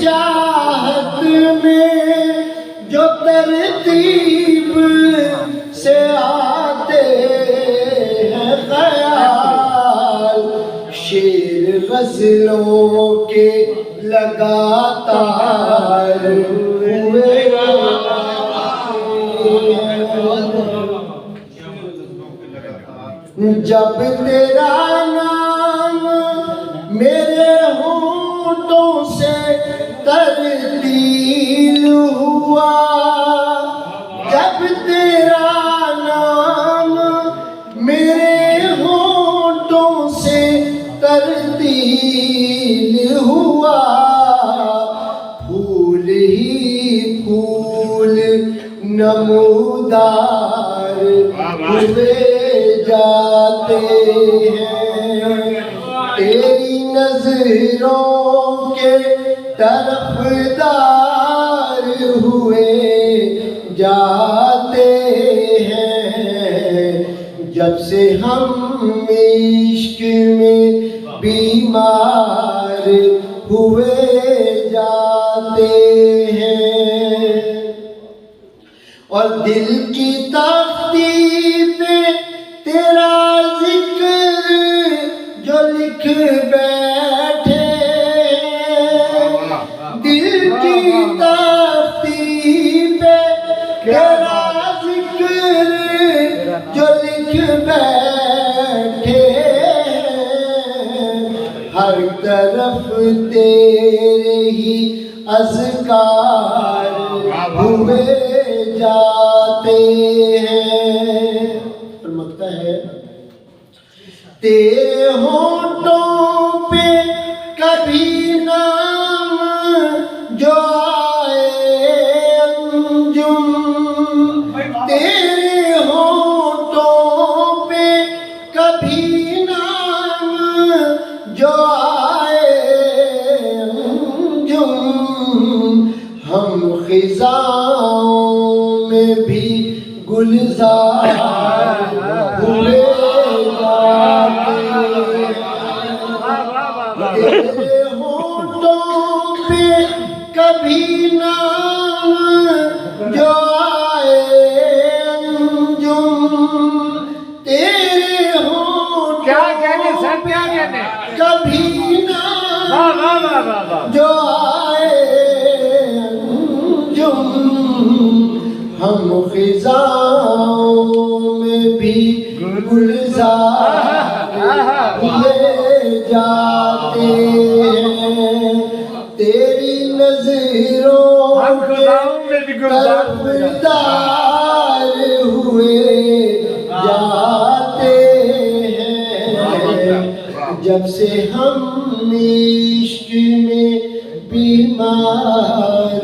चाहत में जो तरतीब से आते हैं ख्याल, शेर गज़लों के लगातार हुए। जब तेरा नाम मेरे होंठों से तरतील हुआ, जब तेरा नाम मेरे होंठों से तरतील हुआ, फूल ही फूल नमूदार हुए जाते हैं, तेरी नजरों के तरफदार हुए जाते हैं। जब से हम इश्क में बीमार हुए जाते हैं, और दिल की तख्ती पे तेरा जिक्र जो लिख बैठे, दिल की तख्ती पे तेरा जिक्र जो लिख बैठे, हर तरफ तेरे ही अज़कार हुए जाते हैं। फरमाता है तेरे होंठों पे कभी नाम जो आए अंजुम, तेरे होंठों पे कभी नाम जो आए अंजुम, हम खिज़ाओं में भी गुलजार हुए जाते हैं। तेरे होंठों पे कभी नाम जो आए अंजुम, तेरे होंठों क्या कहने सर, क्या कहने कभी नाम जो आए अंजुम, हम खिज़ाओं में भी गुलजार हुए जाते हैं, तेरी नजरों के तरफदार हुए जाते हैं। जब से हम इश्क में बीमार